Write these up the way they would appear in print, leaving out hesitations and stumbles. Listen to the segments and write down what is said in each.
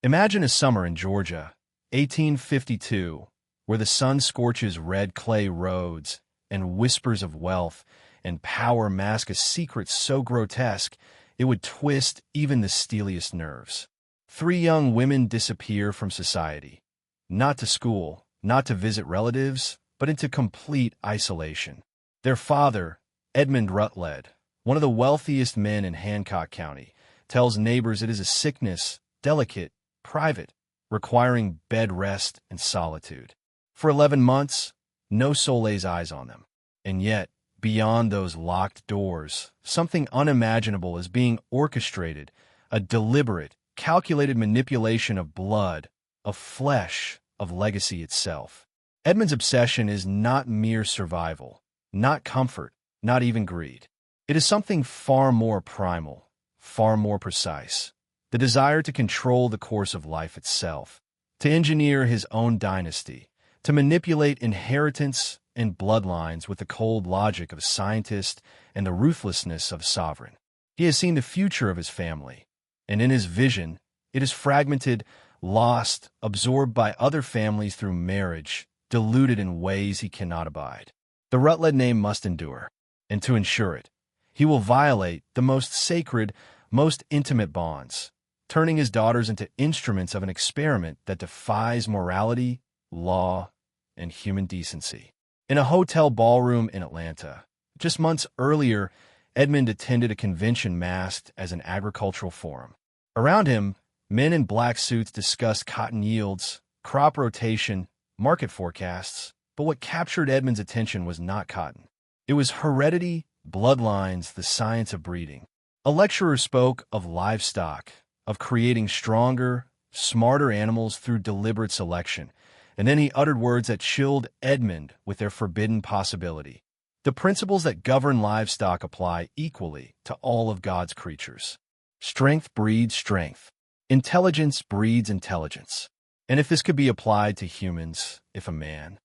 Imagine a summer in Georgia, 1852, where the sun scorches red clay roads and whispers of wealth and power mask a secret so grotesque it would twist even the steeliest nerves. Three young women disappear from society, not to school, not to visit relatives, but into complete isolation. Their father, Edmund Rutledge, one of the wealthiest men in Hancock County, tells neighbors it is a sickness, delicate, private, requiring bed rest and solitude. For 11 months, no soul lays eyes on them. And yet, beyond those locked doors, something unimaginable is being orchestrated, a deliberate, calculated manipulation of blood, of flesh, of legacy itself. Edmund's obsession is not mere survival, not comfort, not even greed. It is something far more primal, far more precise. The desire to control the course of life itself, to engineer his own dynasty, to manipulate inheritance and bloodlines with the cold logic of a scientist and the ruthlessness of a sovereign. He has seen the future of his family, and in his vision, it is fragmented, lost, absorbed by other families through marriage, diluted in ways he cannot abide. The Rutledge name must endure, and to ensure it, he will violate the most sacred, most intimate bonds, turning his daughters into instruments of an experiment that defies morality, law, and human decency. In a hotel ballroom in Atlanta, just months earlier, Edmund attended a convention masked as an agricultural forum. Around him, men in black suits discussed cotton yields, crop rotation, market forecasts, but what captured Edmund's attention was not cotton. It was heredity, bloodlines, the science of breeding. A lecturer spoke of livestock, of creating stronger, smarter animals through deliberate selection, and then he uttered words that chilled Edmund with their forbidden possibility. The principles that govern livestock apply equally to all of God's creatures. Strength breeds strength. Intelligence breeds intelligence. And if this could be applied to humans, if a man.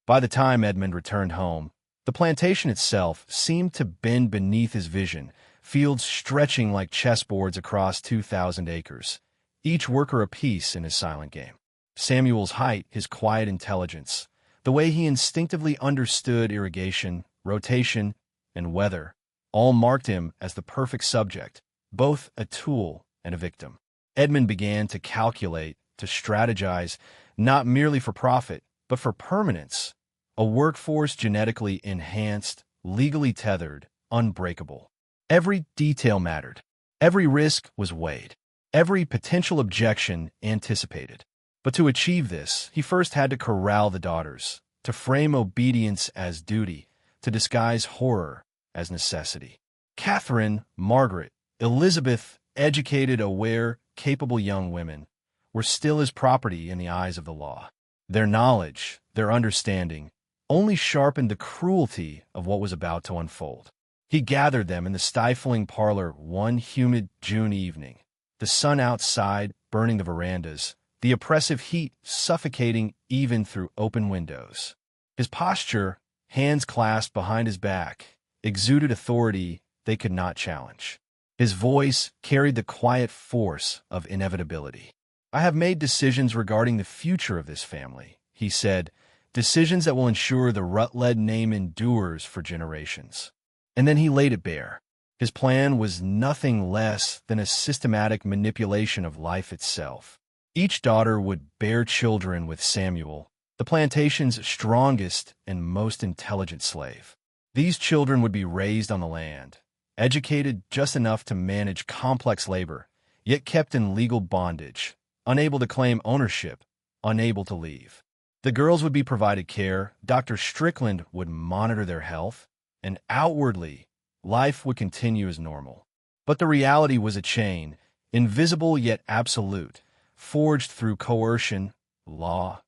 By the time Edmund returned home, the plantation itself seemed to bend beneath his vision, fields stretching like chessboards across 2,000 acres, each worker a piece in his silent game. Samuel's height, his quiet intelligence, the way he instinctively understood irrigation, rotation, and weather, all marked him as the perfect subject, both a tool and a victim. Edmund began to calculate, to strategize, not merely for profit, but for permanence, a workforce genetically enhanced, legally tethered, unbreakable. Every detail mattered. Every risk was weighed. Every potential objection anticipated. But to achieve this, he first had to corral the daughters, to frame obedience as duty, to disguise horror as necessity. Catherine, Margaret, Elizabeth, educated, aware, capable young women, were still his property in the eyes of the law. Their knowledge, their understanding, only sharpened the cruelty of what was about to unfold. He gathered them in the stifling parlor one humid June evening, the sun outside burning the verandas, the oppressive heat suffocating even through open windows. His posture, hands clasped behind his back, exuded authority they could not challenge. His voice carried the quiet force of inevitability. "I have made decisions regarding the future of this family," he said, "decisions that will ensure the Rutledge name endures for generations." And then he laid it bare. His plan was nothing less than a systematic manipulation of life itself. Each daughter would bear children with Samuel, the plantation's strongest and most intelligent slave. These children would be raised on the land, educated just enough to manage complex labor, yet kept in legal bondage, unable to claim ownership, unable to leave. The girls would be provided care, Dr. Strickland would monitor their health, and outwardly, life would continue as normal. But the reality was a chain, invisible yet absolute, forged through coercion, law,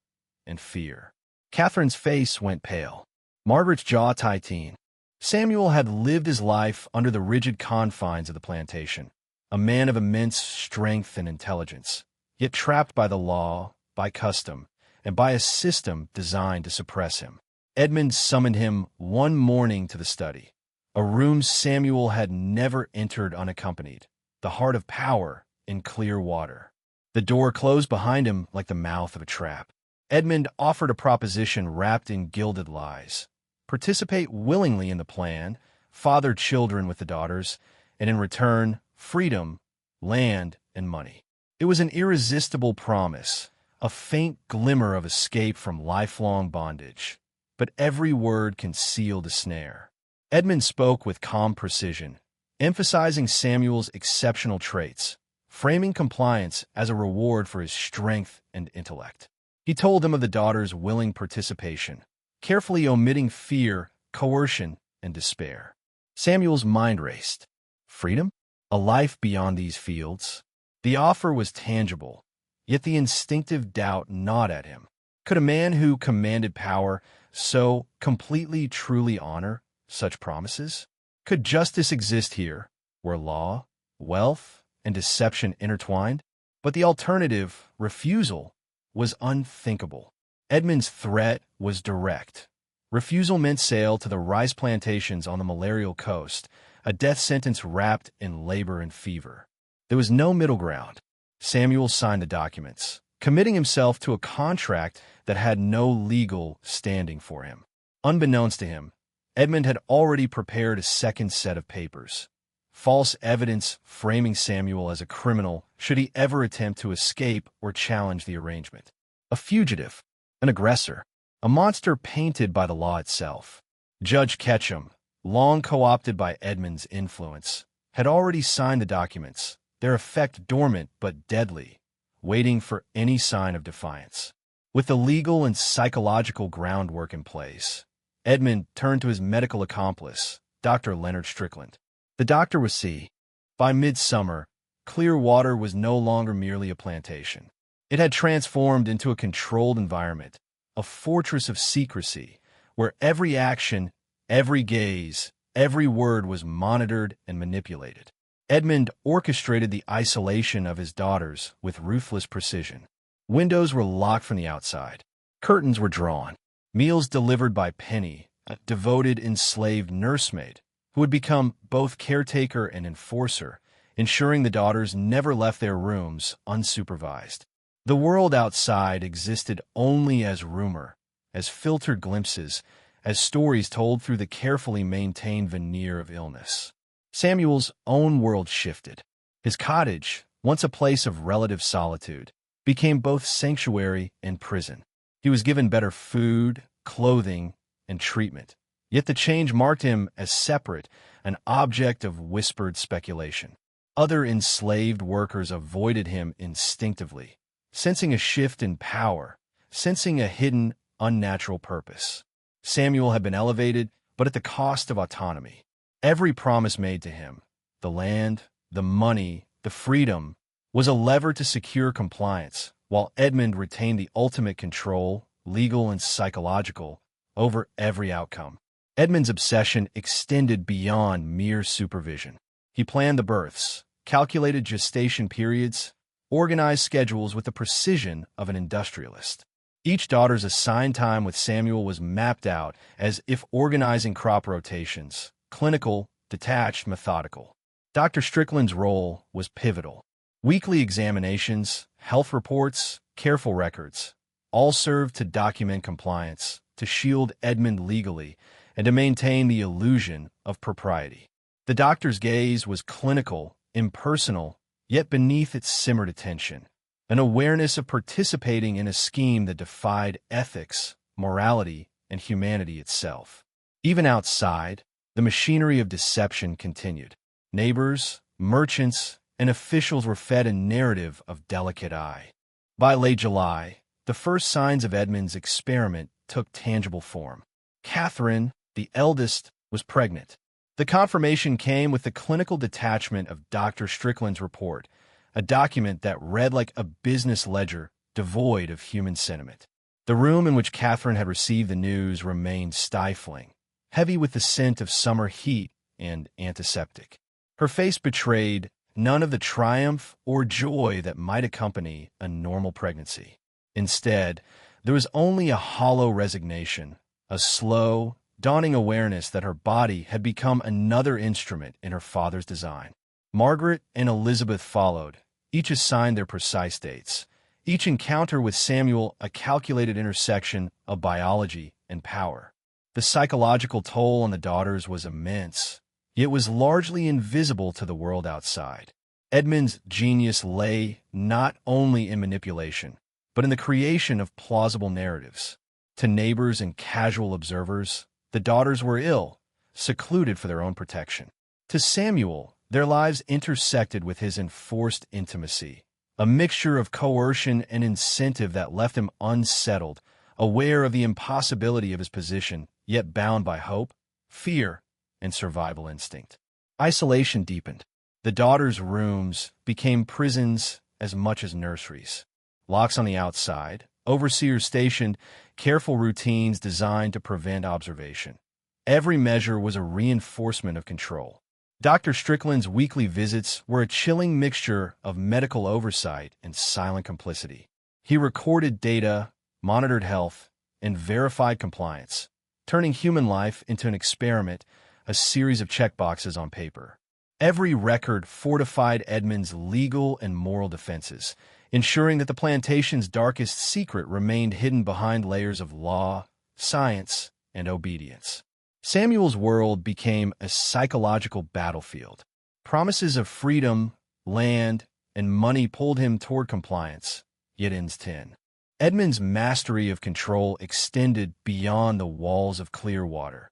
and fear. Catherine's face went pale. Margaret's jaw tightened. Samuel had lived his life under the rigid confines of the plantation, a man of immense strength and intelligence, yet trapped by the law, by custom, and by a system designed to suppress him. Edmund summoned him one morning to the study, a room Samuel had never entered unaccompanied, the heart of power in clear water. The door closed behind him like the mouth of a trap. Edmund offered a proposition wrapped in gilded lies. Participate willingly in the plan, father children with the daughters, and in return, freedom, land, and money. It was an irresistible promise, a faint glimmer of escape from lifelong bondage. But every word concealed a snare. Edmund spoke with calm precision, emphasizing Samuel's exceptional traits, framing compliance as a reward for his strength and intellect. He told them of the daughter's willing participation, carefully omitting fear, coercion, and despair. Samuel's mind raced. Freedom? A life beyond these fields? The offer was tangible, yet the instinctive doubt gnawed at him. Could a man who commanded power so completely truly honor such promises? Could justice exist here, where law, wealth, and deception intertwined? But the alternative, refusal, was unthinkable. Edmund's threat was direct. Refusal meant sale to the rice plantations on the malarial coast, a death sentence wrapped in labor and fever. There was no middle ground. Samuel signed the documents, committing himself to a contract that had no legal standing for him. Unbeknownst to him, Edmund had already prepared a second set of papers. False evidence framing Samuel as a criminal should he ever attempt to escape or challenge the arrangement. A fugitive, an aggressor, a monster painted by the law itself. Judge Ketchum, long co-opted by Edmund's influence, had already signed the documents, their effect dormant but deadly, waiting for any sign of defiance. With the legal and psychological groundwork in place, Edmund turned to his medical accomplice, Dr. Leonard Strickland. The doctor was C. By midsummer, Clearwater was no longer merely a plantation. It had transformed into a controlled environment, a fortress of secrecy, where every action, every gaze, every word was monitored and manipulated. Edmund orchestrated the isolation of his daughters with ruthless precision. Windows were locked from the outside. Curtains were drawn. Meals delivered by Penny, a devoted enslaved nursemaid, who would become both caretaker and enforcer, ensuring the daughters never left their rooms unsupervised. The world outside existed only as rumor, as filtered glimpses, as stories told through the carefully maintained veneer of illness. Samuel's own world shifted. His cottage, once a place of relative solitude, became both sanctuary and prison. He was given better food, clothing, and treatment. Yet the change marked him as separate, an object of whispered speculation. Other enslaved workers avoided him instinctively, sensing a shift in power, sensing a hidden, unnatural purpose. Samuel had been elevated, but at the cost of autonomy. Every promise made to him, the land, the money, the freedom, was a lever to secure compliance, while Edmund retained the ultimate control, legal and psychological, over every outcome. Edmund's obsession extended beyond mere supervision. He planned the births, calculated gestation periods, organized schedules with the precision of an industrialist. Each daughter's assigned time with Samuel was mapped out as if organizing crop rotations, clinical, detached, methodical. Dr. Strickland's role was pivotal. Weekly examinations, health reports, careful records, all served to document compliance, to shield Edmund legally, and to maintain the illusion of propriety. The doctor's gaze was clinical, impersonal, yet beneath it simmered attention, an awareness of participating in a scheme that defied ethics, morality, and humanity itself. Even outside, the machinery of deception continued. Neighbors, merchants, and officials were fed a narrative of delicate eye. By late July, the first signs of Edmund's experiment took tangible form. Catherine, the eldest, was pregnant. The confirmation came with the clinical detachment of Dr. Strickland's report, a document that read like a business ledger devoid of human sentiment. The room in which Catherine had received the news remained stifling, heavy with the scent of summer heat and antiseptic. Her face betrayed none of the triumph or joy that might accompany a normal pregnancy. Instead, there was only a hollow resignation, a slow, dawning awareness that her body had become another instrument in her father's design. Margaret and Elizabeth followed, each assigned their precise dates. Each encounter with Samuel a calculated intersection of biology and power. The psychological toll on the daughters was immense, yet was largely invisible to the world outside. Edmund's genius lay not only in manipulation, but in the creation of plausible narratives. To neighbors and casual observers, the daughters were ill, secluded for their own protection. To Samuel, their lives intersected with his enforced intimacy, a mixture of coercion and incentive that left him unsettled, aware of the impossibility of his position, yet bound by hope, fear, and survival instinct. Isolation deepened. The daughters' rooms became prisons as much as nurseries. Locks on the outside, overseers stationed, careful routines designed to prevent observation. Every measure was a reinforcement of control. Dr. Strickland's weekly visits were a chilling mixture of medical oversight and silent complicity. He recorded data, monitored health, and verified compliance, turning human life into an experiment, a series of checkboxes on paper. Every record fortified Edmund's legal and moral defenses, ensuring that the plantation's darkest secret remained hidden behind layers of law, science, and obedience. Samuel's world became a psychological battlefield. Promises of freedom, land, and money pulled him toward compliance, yet ends 10. Edmund's mastery of control extended beyond the walls of Clearwater.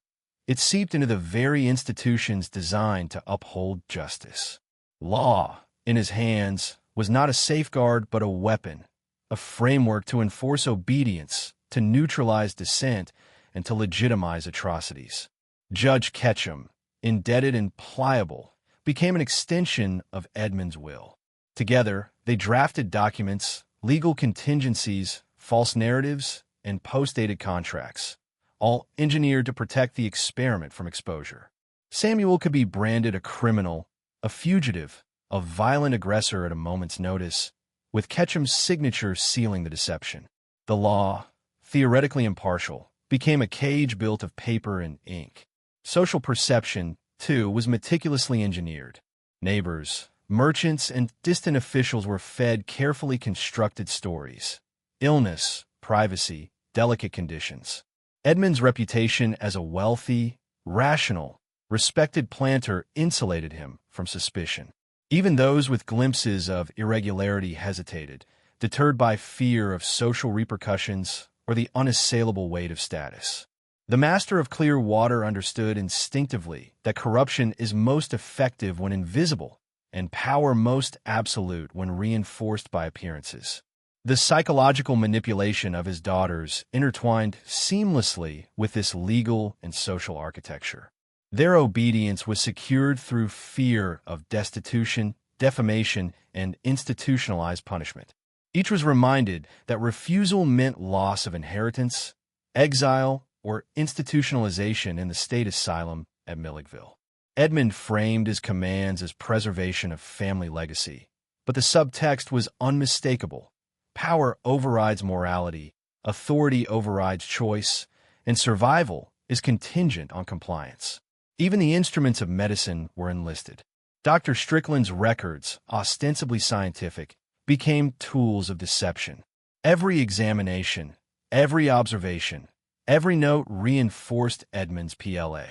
It seeped into the very institutions designed to uphold justice. Law, in his hands, was not a safeguard but a weapon, a framework to enforce obedience, to neutralize dissent, and to legitimize atrocities. Judge Ketchum, indebted and pliable, became an extension of Edmund's will. Together, they drafted documents, legal contingencies, false narratives, and post-dated contracts, all engineered to protect the experiment from exposure. Samuel could be branded a criminal, a fugitive, a violent aggressor at a moment's notice, with Ketchum's signature sealing the deception. The law, theoretically impartial, became a cage built of paper and ink. Social perception, too, was meticulously engineered. Neighbors, merchants, and distant officials were fed carefully constructed stories. Illness, privacy, delicate conditions. Edmund's reputation as a wealthy, rational, respected planter insulated him from suspicion. Even those with glimpses of irregularity hesitated, deterred by fear of social repercussions or the unassailable weight of status. The master of Clearwater understood instinctively that corruption is most effective when invisible, and power most absolute when reinforced by appearances. The psychological manipulation of his daughters intertwined seamlessly with this legal and social architecture. Their obedience was secured through fear of destitution, defamation, and institutionalized punishment. Each was reminded that refusal meant loss of inheritance, exile, or institutionalization in the state asylum at Milledgeville. Edmund framed his commands as preservation of family legacy, but the subtext was unmistakable. Power overrides morality, authority overrides choice, and survival is contingent on compliance. Even the instruments of medicine were enlisted. Dr. Strickland's records, ostensibly scientific, became tools of deception. Every examination, every observation, every note reinforced Edmund's PLA.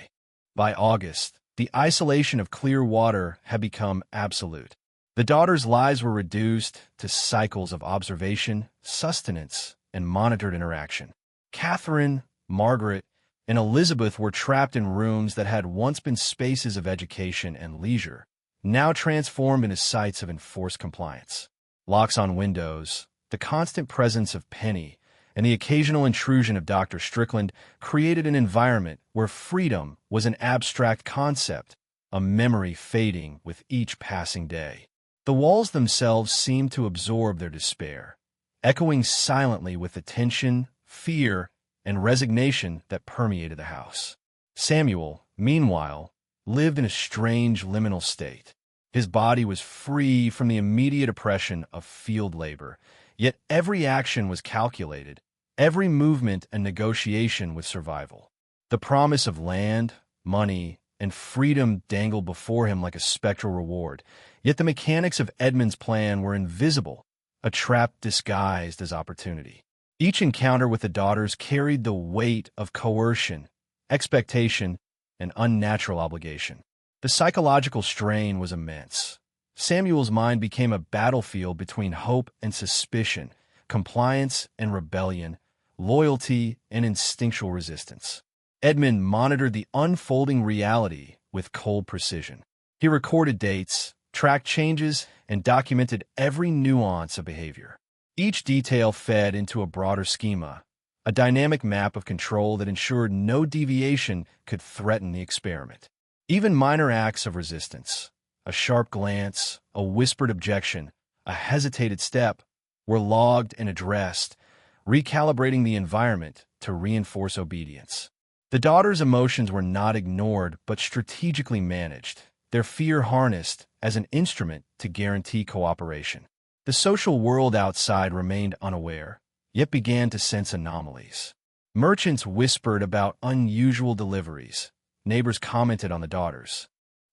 By August, the isolation of Clearwater had become absolute. The daughters' lives were reduced to cycles of observation, sustenance, and monitored interaction. Catherine, Margaret, and Elizabeth were trapped in rooms that had once been spaces of education and leisure, now transformed into sites of enforced compliance. Locks on windows, the constant presence of Penny, and the occasional intrusion of Dr. Strickland created an environment where freedom was an abstract concept, a memory fading with each passing day. The walls themselves seemed to absorb their despair, echoing silently with the tension, fear, and resignation that permeated the house. Samuel, meanwhile, lived in a strange liminal state. His body was free from the immediate oppression of field labor, yet every action was calculated, every movement a negotiation with survival. The promise of land, money, and freedom dangled before him like a spectral reward. Yet the mechanics of Edmund's plan were invisible, a trap disguised as opportunity. Each encounter with the daughters carried the weight of coercion, expectation, and unnatural obligation. The psychological strain was immense. Samuel's mind became a battlefield between hope and suspicion, compliance and rebellion, loyalty and instinctual resistance. Edmund monitored the unfolding reality with cold precision. He recorded dates, tracked changes, and documented every nuance of behavior. Each detail fed into a broader schema, a dynamic map of control that ensured no deviation could threaten the experiment. Even minor acts of resistance, a sharp glance, a whispered objection, a hesitated step, were logged and addressed, recalibrating the environment to reinforce obedience. The daughters' emotions were not ignored but strategically managed, their fear harnessed as an instrument to guarantee cooperation. The social world outside remained unaware, yet began to sense anomalies. Merchants whispered about unusual deliveries. Neighbors commented on the daughters.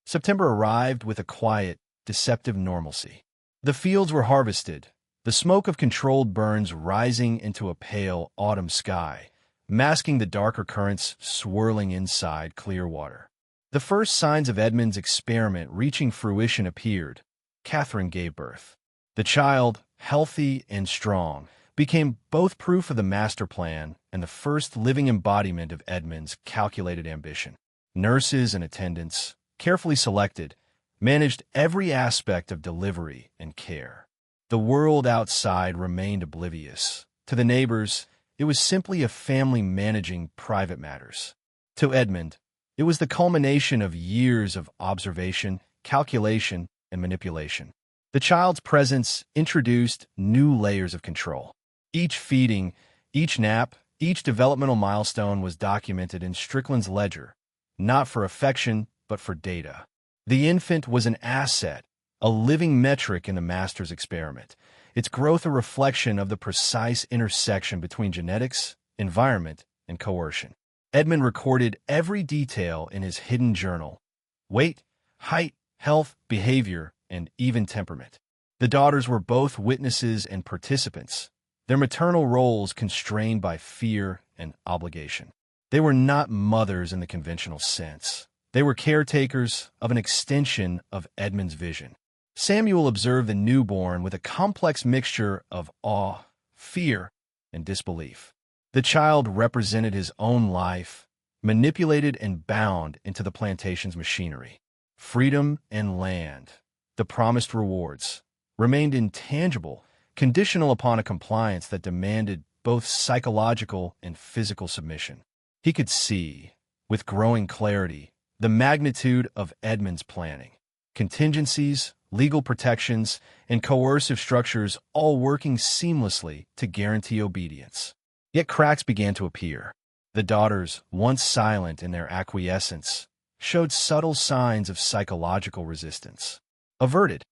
September arrived with a quiet, deceptive normalcy. The fields were harvested, the smoke of controlled burns rising into a pale autumn sky, masking the darker currents swirling inside clear water. The first signs of Edmund's experiment reaching fruition appeared. Catherine gave birth. The child, healthy and strong, became both proof of the master plan and the first living embodiment of Edmund's calculated ambition. Nurses and attendants, carefully selected, managed every aspect of delivery and care. The world outside remained oblivious. To the neighbors, it was simply a family managing private matters. To Edmund, it was the culmination of years of observation, calculation, and manipulation. The child's presence introduced new layers of control. Each feeding, each nap, each developmental milestone was documented in Strickland's ledger, not for affection, but for data. The infant was an asset, a living metric in the master's experiment, its growth a reflection of the precise intersection between genetics, environment, and coercion. Edmund recorded every detail in his hidden journal: weight, height, health, behavior, and even temperament. The daughters were both witnesses and participants, their maternal roles constrained by fear and obligation. They were not mothers in the conventional sense. They were caretakers of an extension of Edmund's vision. Samuel observed the newborn with a complex mixture of awe, fear, and disbelief. The child represented his own life, manipulated and bound into the plantation's machinery. Freedom and land, the promised rewards, remained intangible, conditional upon a compliance that demanded both psychological and physical submission. He could see, with growing clarity, the magnitude of Edmund's planning. Contingencies, legal protections, and coercive structures all working seamlessly to guarantee obedience. Yet cracks began to appear. The daughters, once silent in their acquiescence, showed subtle signs of psychological resistance. Averted.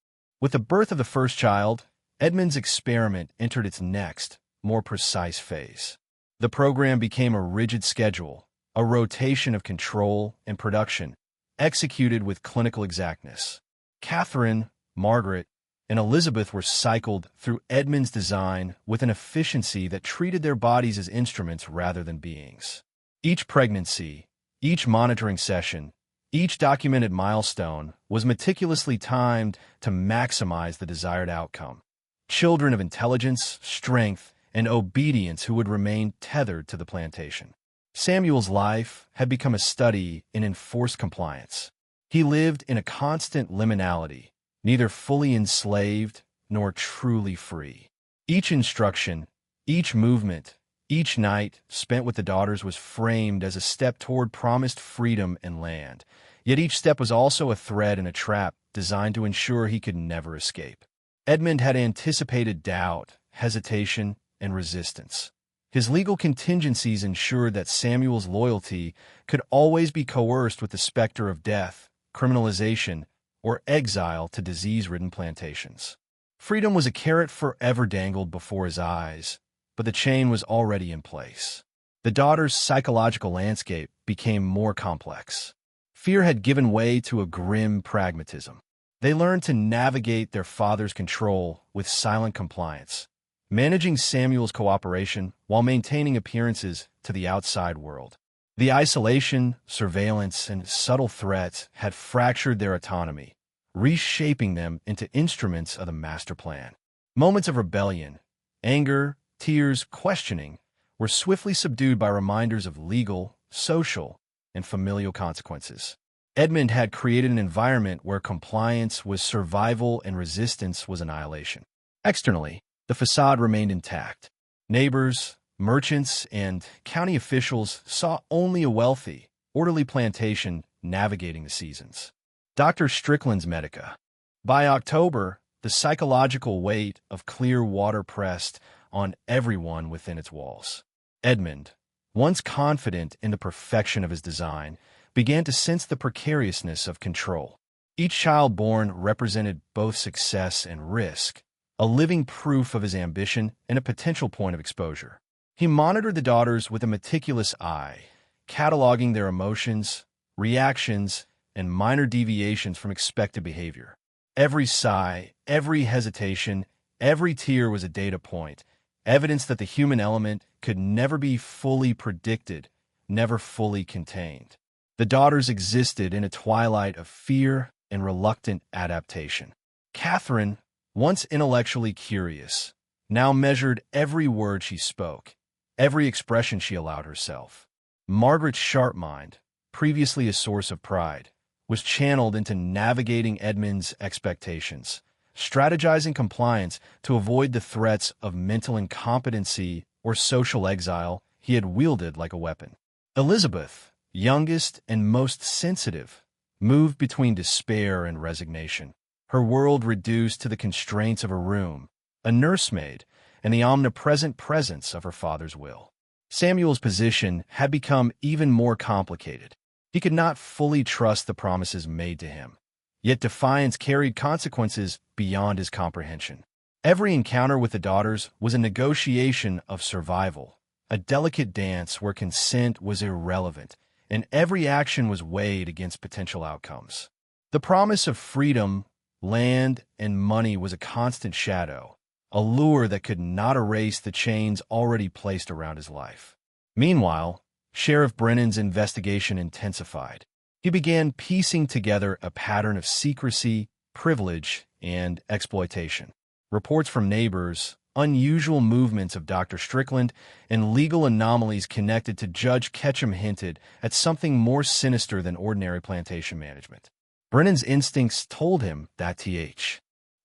With the birth of the first child, Edmund's experiment entered its next, more precise phase. The program became a rigid schedule, a rotation of control and production, executed with clinical exactness. Catherine, Margaret, and Elizabeth were cycled through Edmund's design with an efficiency that treated their bodies as instruments rather than beings. Each pregnancy, each monitoring session, each documented milestone was meticulously timed to maximize the desired outcome. Children of intelligence, strength, and obedience who would remain tethered to the plantation. Samuel's life had become a study in enforced compliance. He lived in a constant liminality, neither fully enslaved nor truly free. Each instruction, each movement, each night spent with the daughters was framed as a step toward promised freedom and land, yet each step was also a thread in a trap designed to ensure he could never escape. Edmund had anticipated doubt, hesitation, and resistance. His legal contingencies ensured that Samuel's loyalty could always be coerced with the specter of death, criminalization, or exile to disease-ridden plantations. Freedom was a carrot forever dangled before his eyes, but the chain was already in place. The daughter's psychological landscape became more complex. Fear had given way to a grim pragmatism. They learned to navigate their father's control with silent compliance, managing Samuel's cooperation while maintaining appearances to the outside world. The isolation, surveillance, and subtle threats had fractured their autonomy, reshaping them into instruments of the master plan. Moments of rebellion, anger, tears, questioning were swiftly subdued by reminders of legal, social, and familial consequences. Edmund had created an environment where compliance was survival and resistance was annihilation. Externally, the facade remained intact. Neighbors, merchants, and county officials saw only a wealthy, orderly plantation navigating the seasons. Dr. Strickland's Medica. By October, the psychological weight of clear water pressed on everyone within its walls. Edmund, once confident in the perfection of his design, began to sense the precariousness of control. Each child born represented both success and risk, a living proof of his ambition and a potential point of exposure. He monitored the daughters with a meticulous eye, cataloging their emotions, reactions, and minor deviations from expected behavior. Every sigh, every hesitation, every tear was a data point, evidence that the human element could never be fully predicted, never fully contained. The daughters existed in a twilight of fear and reluctant adaptation. Catherine, once intellectually curious, now measured every word she spoke, every expression she allowed herself. Margaret's sharp mind, previously a source of pride, was channeled into navigating Edmund's expectations, strategizing compliance to avoid the threats of mental incompetency or social exile he had wielded like a weapon. Elizabeth, youngest and most sensitive, moved between despair and resignation, her world reduced to the constraints of a room, a nursemaid, and the omnipresent presence of her father's will. Samuel's position had become even more complicated. He could not fully trust the promises made to him, yet defiance carried consequences beyond his comprehension. Every encounter with the daughters was a negotiation of survival, a delicate dance where consent was irrelevant, and every action was weighed against potential outcomes. The promise of freedom, land, and money was a constant shadow, a lure that could not erase the chains already placed around his life. Meanwhile, Sheriff Brennan's investigation intensified. He began piecing together a pattern of secrecy, privilege, and exploitation. Reports from neighbors, unusual movements of Dr. Strickland, and legal anomalies connected to Judge Ketchum hinted at something more sinister than ordinary plantation management. Brennan's instincts told him that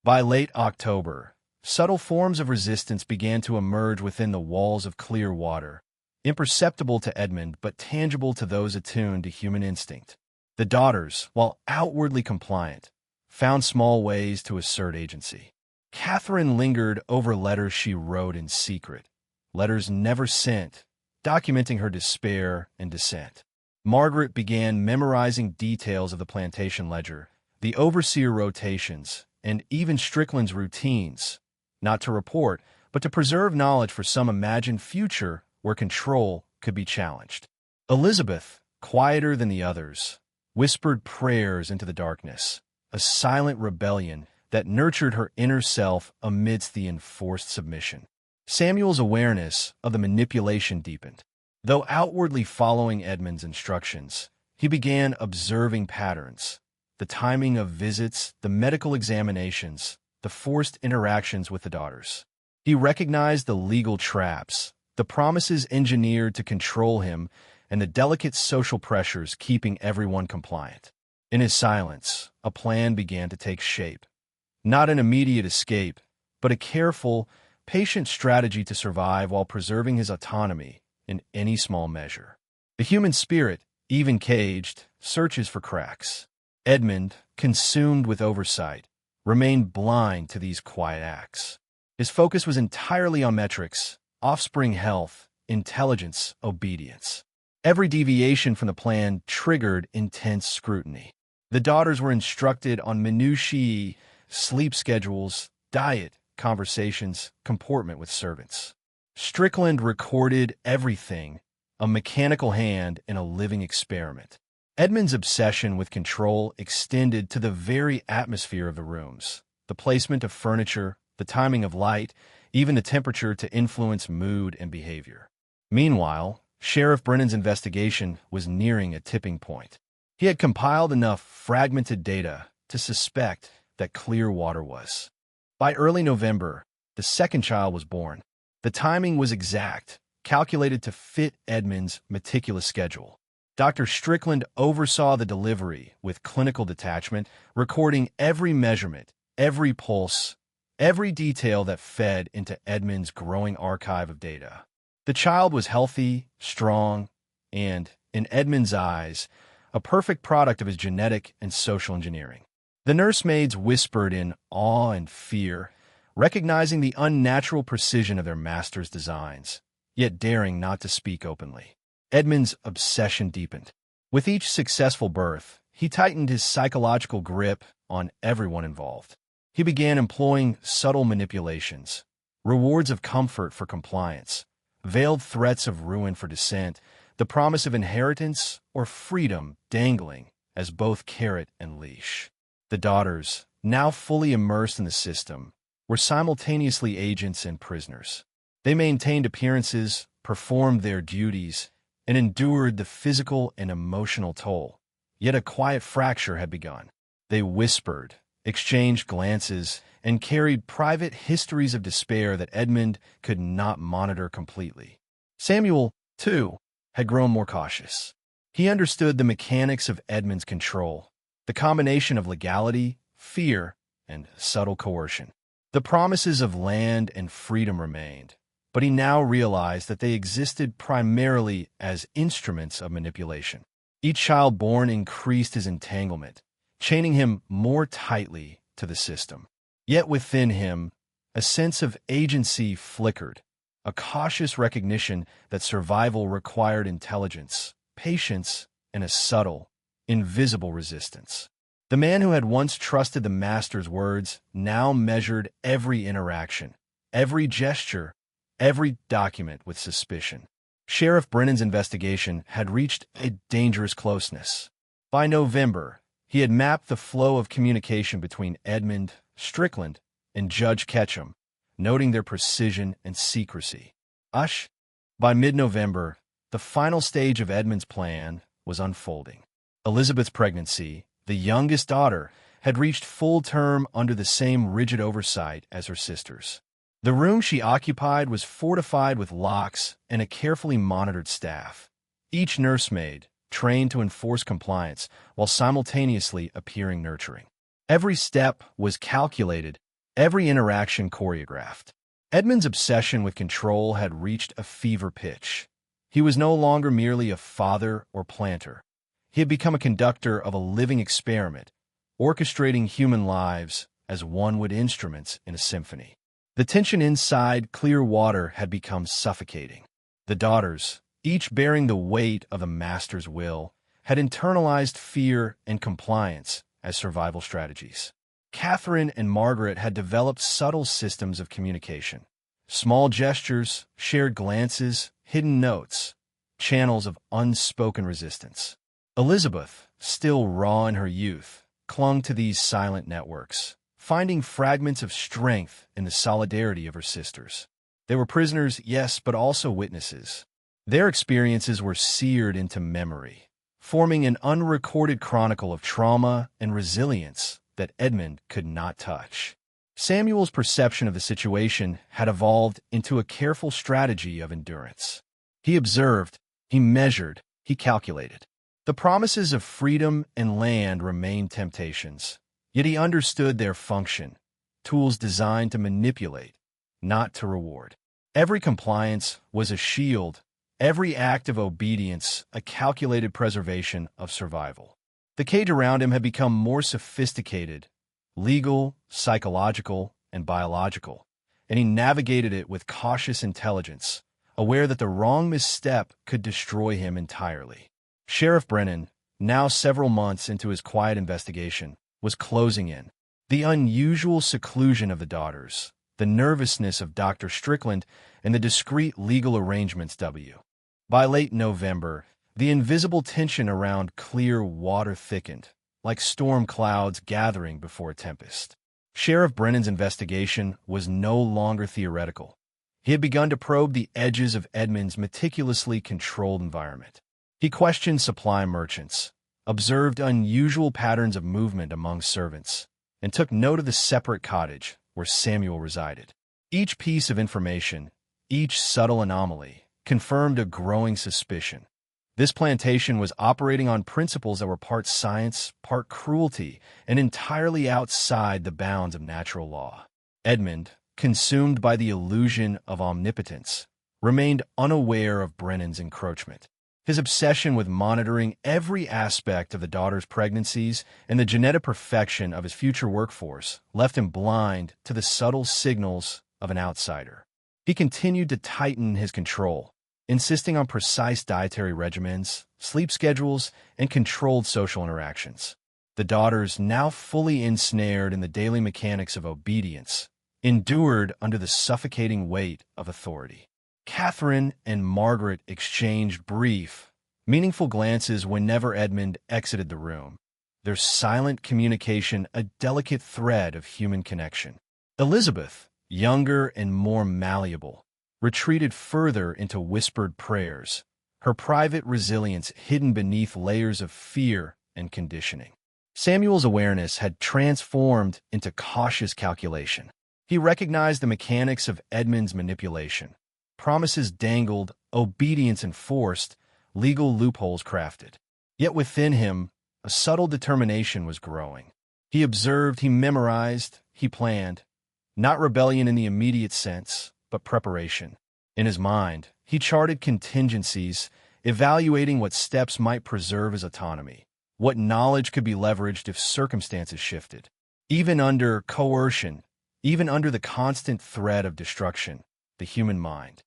By late October, subtle forms of resistance began to emerge within the walls of clear water, imperceptible to Edmund but tangible to those attuned to human instinct. The daughters, while outwardly compliant, found small ways to assert agency. Catherine lingered over letters she wrote in secret, letters never sent, documenting her despair and dissent. Margaret began memorizing details of the plantation ledger, the overseer rotations, and even Strickland's routines, not to report, but to preserve knowledge for some imagined future where control could be challenged. Elizabeth, quieter than the others, whispered prayers into the darkness, a silent rebellion that nurtured her inner self amidst the enforced submission. Samuel's awareness of the manipulation deepened. Though outwardly following Edmund's instructions, he began observing patterns, the timing of visits, the medical examinations, the forced interactions with the daughters. He recognized the legal traps, the promises engineered to control him, and the delicate social pressures keeping everyone compliant. In his silence, a plan began to take shape. Not an immediate escape, but a careful, patient strategy to survive while preserving his autonomy in any small measure. The human spirit, even caged, searches for cracks. Edmund, consumed with oversight, remained blind to these quiet acts. His focus was entirely on metrics, offspring health, intelligence, obedience. Every deviation from the plan triggered intense scrutiny. The daughters were instructed on minutiae, sleep schedules, diet, conversations, comportment with servants. Strickland recorded everything, a mechanical hand in a living experiment. Edmund's obsession with control extended to the very atmosphere of the rooms, the placement of furniture, the timing of light, even the temperature to influence mood and behavior. Meanwhile, Sheriff Brennan's investigation was nearing a tipping point. He had compiled enough fragmented data to suspect that Clearwater was. By early November, the second child was born. The timing was exact, calculated to fit Edmund's meticulous schedule. Dr. Strickland oversaw the delivery with clinical detachment, recording every measurement, every pulse, every detail that fed into Edmund's growing archive of data. The child was healthy, strong, and, in Edmund's eyes, a perfect product of his genetic and social engineering. The nursemaids whispered in awe and fear, recognizing the unnatural precision of their master's designs, yet daring not to speak openly. Edmund's obsession deepened. With each successful birth, he tightened his psychological grip on everyone involved. He began employing subtle manipulations, rewards of comfort for compliance, veiled threats of ruin for dissent, the promise of inheritance or freedom dangling as both carrot and leash. The daughters, now fully immersed in the system, were simultaneously agents and prisoners. They maintained appearances, performed their duties, and endured the physical and emotional toll. Yet a quiet fracture had begun. They whispered, exchanged glances, and carried private histories of despair that Edmund could not monitor completely. Samuel, too, had grown more cautious. He understood the mechanics of Edmund's control, the combination of legality, fear, and subtle coercion. The promises of land and freedom remained, but he now realized that they existed primarily as instruments of manipulation. Each child born increased his entanglement, chaining him more tightly to the system. Yet within him, a sense of agency flickered, a cautious recognition that survival required intelligence, patience, and a subtle, invisible resistance. The man who had once trusted the master's words now measured every interaction, every gesture, every document with suspicion. Sheriff Brennan's investigation had reached a dangerous closeness. By November, he had mapped the flow of communication between Edmund, Strickland, and Judge Ketchum, noting their precision and secrecy. By mid-November, the final stage of Edmund's plan was unfolding. Elizabeth's pregnancy, the youngest daughter, had reached full term under the same rigid oversight as her sisters. The room she occupied was fortified with locks and a carefully monitored staff, each nursemaid trained to enforce compliance while simultaneously appearing nurturing. Every step was calculated, every interaction choreographed. Edmund's obsession with control had reached a fever pitch. He was no longer merely a father or planter. He had become a conductor of a living experiment, orchestrating human lives as one would instruments in a symphony. The tension inside Clearwater had become suffocating. The daughters, each bearing the weight of the master's will, had internalized fear and compliance as survival strategies. Catherine and Margaret had developed subtle systems of communication. Small gestures, shared glances, hidden notes, channels of unspoken resistance. Elizabeth, still raw in her youth, clung to these silent networks, finding fragments of strength in the solidarity of her sisters. They were prisoners, yes, but also witnesses. Their experiences were seared into memory, forming an unrecorded chronicle of trauma and resilience that Edmund could not touch. Samuel's perception of the situation had evolved into a careful strategy of endurance. He observed, he measured, he calculated. The promises of freedom and land remained temptations, yet he understood their function, tools designed to manipulate, not to reward. Every compliance was a shield, every act of obedience a calculated preservation of survival. The cage around him had become more sophisticated, legal, psychological, and biological, and he navigated it with cautious intelligence, aware that the wrong misstep could destroy him entirely. Sheriff Brennan, now several months into his quiet investigation, was closing in. The unusual seclusion of the daughters, the nervousness of Dr. Strickland, and the discreet legal arrangements By late November, The invisible tension around clear water thickened, like storm clouds gathering before a tempest. Sheriff Brennan's investigation was no longer theoretical. He had begun to probe the edges of Edmund's meticulously controlled environment. He questioned supply merchants, observed unusual patterns of movement among servants, and took note of the separate cottage where Samuel resided. Each piece of information, each subtle anomaly, confirmed a growing suspicion. This plantation was operating on principles that were part science, part cruelty, and entirely outside the bounds of natural law. Edmund, consumed by the illusion of omnipotence, remained unaware of Brennan's encroachment. His obsession with monitoring every aspect of the daughter's pregnancies and the genetic perfection of his future workforce left him blind to the subtle signals of an outsider. He continued to tighten his control, insisting on precise dietary regimens, sleep schedules, and controlled social interactions. The daughters, now fully ensnared in the daily mechanics of obedience, endured under the suffocating weight of authority. Catherine and Margaret exchanged brief, meaningful glances whenever Edmund exited the room, their silent communication a delicate thread of human connection. Elizabeth, younger and more malleable, retreated further into whispered prayers, her private resilience hidden beneath layers of fear and conditioning. Samuel's awareness had transformed into cautious calculation. He recognized the mechanics of Edmund's manipulation. Promises dangled, obedience enforced, legal loopholes crafted. Yet within him, a subtle determination was growing. He observed, he memorized, he planned. Not rebellion in the immediate sense, but preparation. In his mind, he charted contingencies, evaluating what steps might preserve his autonomy, what knowledge could be leveraged if circumstances shifted. Even under coercion, even under the constant threat of destruction, the human mind.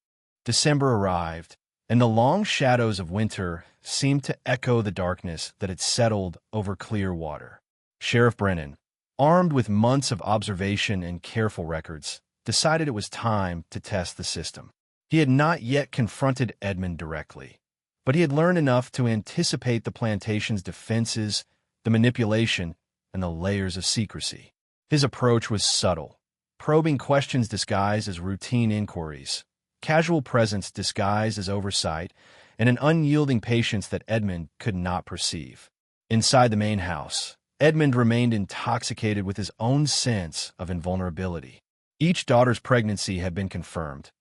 December arrived, and the long shadows of winter seemed to echo the darkness that had settled over Clearwater. Sheriff Brennan, armed with months of observation and careful records, decided it was time to test the system. He had not yet confronted Edmund directly, but he had learned enough to anticipate the plantation's defenses, the manipulation, and the layers of secrecy. His approach was subtle, probing questions disguised as routine inquiries, casual presence disguised as oversight, and an unyielding patience that Edmund could not perceive. Inside the main house, Edmund remained intoxicated with his own sense of invulnerability. Each daughter's pregnancy had been confirmed.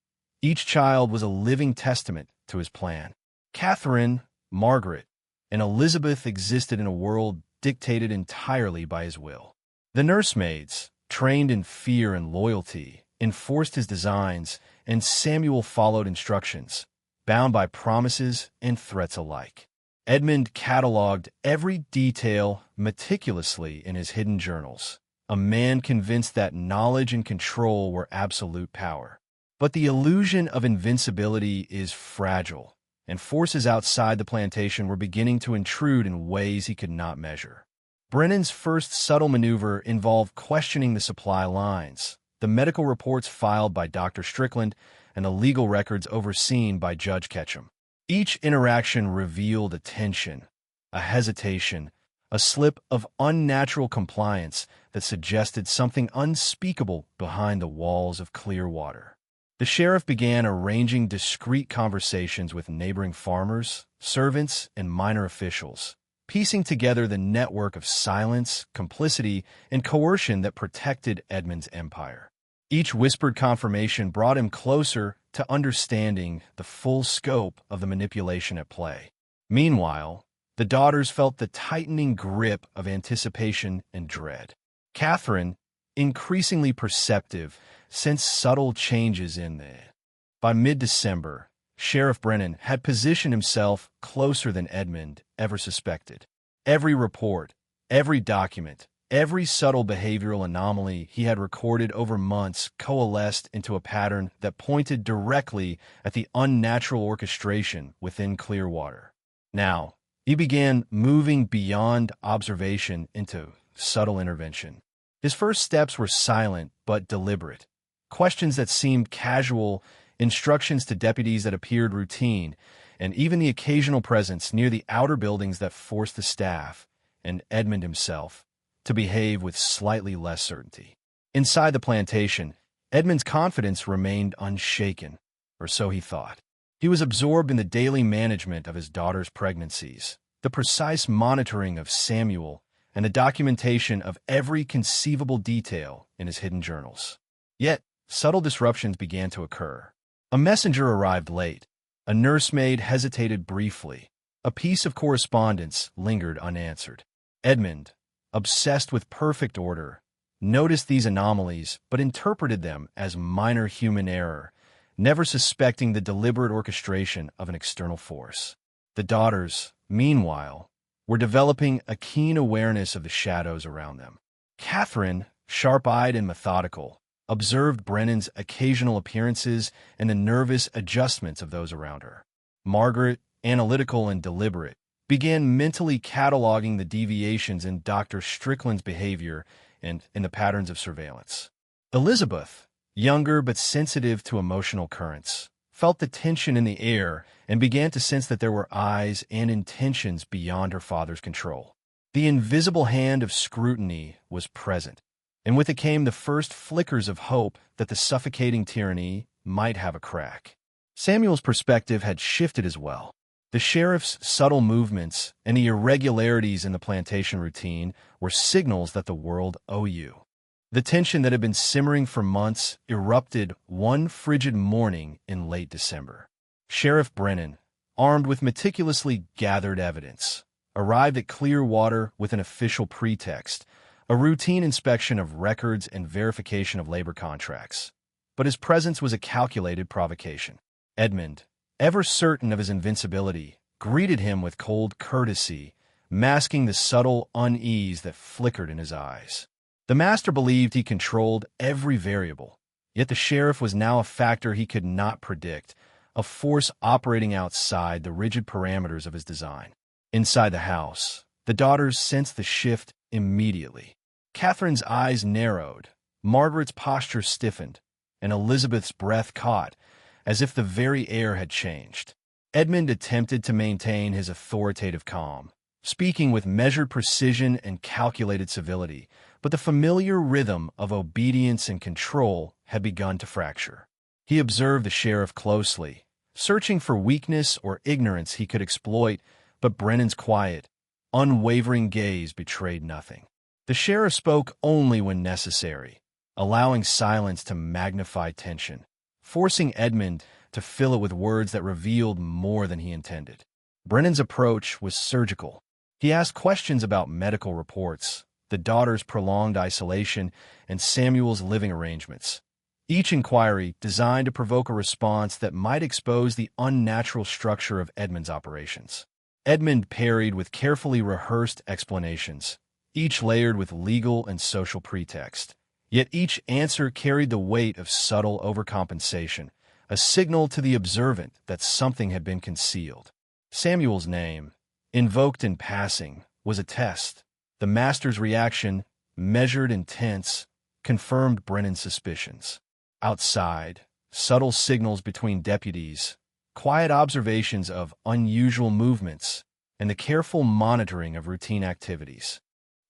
Each child was a living testament to his plan. Catherine, Margaret, and Elizabeth existed in a world dictated entirely by his will. The nursemaids, trained in fear and loyalty, enforced his designs, and Samuel followed instructions, bound by promises and threats alike. Edmund cataloged every detail meticulously in his hidden journals, a man convinced that knowledge and control were absolute power. But the illusion of invincibility is fragile, and forces outside the plantation were beginning to intrude in ways he could not measure. Brennan's first subtle maneuver involved questioning the supply lines, the medical reports filed by Dr. Strickland, and the legal records overseen by Judge Ketchum. Each interaction revealed a tension, a hesitation, a slip of unnatural compliance that suggested something unspeakable behind the walls of Clearwater. The sheriff began arranging discreet conversations with neighboring farmers, servants, and minor officials, piecing together the network of silence, complicity, and coercion that protected Edmund's empire. Each whispered confirmation brought him closer to understanding the full scope of the manipulation at play. Meanwhile, the daughters felt the tightening grip of anticipation and dread. Catherine, increasingly perceptive, sensed subtle changes in there. By mid-December, Sheriff Brennan had positioned himself closer than Edmund ever suspected. Every report, every document, every subtle behavioral anomaly he had recorded over months coalesced into a pattern that pointed directly at the unnatural orchestration within Clearwater. Now, he began moving beyond observation into subtle intervention. His first steps were silent but deliberate. Questions that seemed casual, instructions to deputies that appeared routine, and even the occasional presence near the outer buildings that forced the staff, and Edmund himself, to behave with slightly less certainty. Inside the plantation, Edmund's confidence remained unshaken, or so he thought. He was absorbed in the daily management of his daughter's pregnancies, the precise monitoring of Samuel, and the documentation of every conceivable detail in his hidden journals. Yet, subtle disruptions began to occur. A messenger arrived late. A nursemaid hesitated briefly. A piece of correspondence lingered unanswered. Edmund, obsessed with perfect order, noticed these anomalies but interpreted them as minor human error, never suspecting the deliberate orchestration of an external force. The daughters, meanwhile, were developing a keen awareness of the shadows around them. Catherine, sharp-eyed and methodical, observed Brennan's occasional appearances and the nervous adjustments of those around her. Margaret, analytical and deliberate, began mentally cataloging the deviations in Dr. Strickland's behavior and in the patterns of surveillance. Elizabeth, younger but sensitive to emotional currents, felt the tension in the air and began to sense that there were eyes and intentions beyond her father's control. The invisible hand of scrutiny was present, and with it came the first flickers of hope that the suffocating tyranny might have a crack. Samuel's perspective had shifted as well. The sheriff's subtle movements and the irregularities in the plantation routine were signals that the world owed you. The tension that had been simmering for months erupted one frigid morning in late December. Sheriff Brennan, armed with meticulously gathered evidence, arrived at Clearwater with an official pretext, a routine inspection of records and verification of labor contracts. But his presence was a calculated provocation. Edmund, ever certain of his invincibility, greeted him with cold courtesy, masking the subtle unease that flickered in his eyes. The master believed he controlled every variable, yet the sheriff was now a factor he could not predict, a force operating outside the rigid parameters of his design. Inside the house, the daughters sensed the shift immediately. Catherine's eyes narrowed, Margaret's posture stiffened, and Elizabeth's breath caught, as if the very air had changed. Edmund attempted to maintain his authoritative calm, speaking with measured precision and calculated civility, but the familiar rhythm of obedience and control had begun to fracture. He observed the sheriff closely, searching for weakness or ignorance he could exploit, but Brennan's quiet, unwavering gaze betrayed nothing. The sheriff spoke only when necessary, allowing silence to magnify tension, forcing Edmund to fill it with words that revealed more than he intended. Brennan's approach was surgical. He asked questions about medical reports, the daughter's prolonged isolation, and Samuel's living arrangements. Each inquiry designed to provoke a response that might expose the unnatural structure of Edmund's operations. Edmund parried with carefully rehearsed explanations, each layered with legal and social pretext. Yet each answer carried the weight of subtle overcompensation, a signal to the observant that something had been concealed. Samuel's name, invoked in passing, was a test. The master's reaction, measured and tense, confirmed Brennan's suspicions. Outside, subtle signals between deputies, quiet observations of unusual movements, and the careful monitoring of routine activities.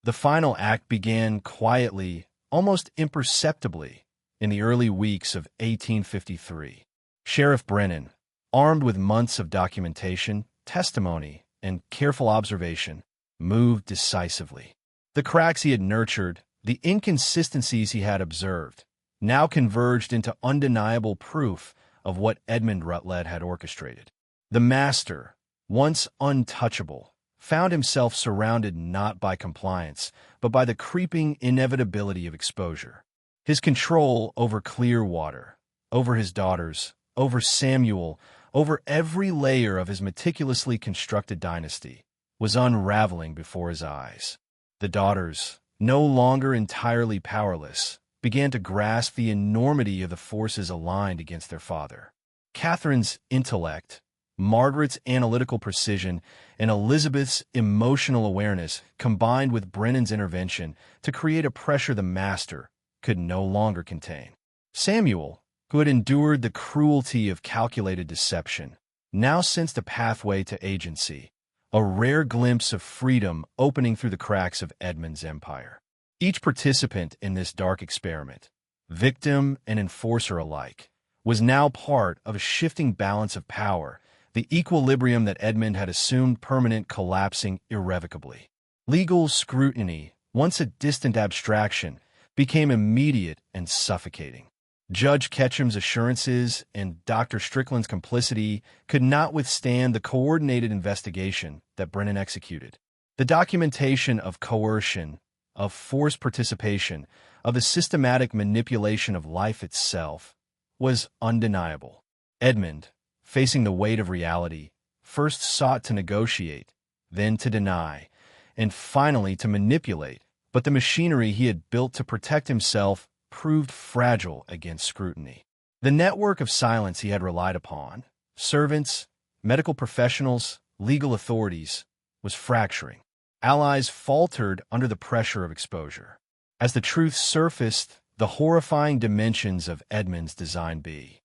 The final act began quietly, almost imperceptibly, in the early weeks of 1853. Sheriff Brennan, armed with months of documentation, testimony, and careful observation, moved decisively. The cracks he had nurtured, the inconsistencies he had observed, now converged into undeniable proof of what Edmund Rutledge had orchestrated. The master, once untouchable, found himself surrounded not by compliance, but by the creeping inevitability of exposure. His control over Clearwater, over his daughters, over Samuel, over every layer of his meticulously constructed dynasty, was unraveling before his eyes. The daughters, no longer entirely powerless, began to grasp the enormity of the forces aligned against their father. Catherine's intellect, Margaret's analytical precision, and Elizabeth's emotional awareness combined with Brennan's intervention to create a pressure the master could no longer contain. Samuel, who had endured the cruelty of calculated deception, now sensed a pathway to agency, a rare glimpse of freedom opening through the cracks of Edmund's empire. Each participant in this dark experiment, victim and enforcer alike, was now part of a shifting balance of power, the equilibrium that Edmund had assumed permanent collapsing irrevocably. Legal scrutiny, once a distant abstraction, became immediate and suffocating. Judge Ketchum's assurances and Dr. Strickland's complicity could not withstand the coordinated investigation that Brennan executed. The documentation of coercion, of forced participation, of the systematic manipulation of life itself was undeniable. Edmund, facing the weight of reality, first sought to negotiate, then to deny, and finally to manipulate, but the machinery he had built to protect himself proved fragile against scrutiny. The network of silence he had relied upon, servants, medical professionals, legal authorities, was fracturing. Allies faltered under the pressure of exposure. As the truth surfaced, the horrifying dimensions of Edmund's Design B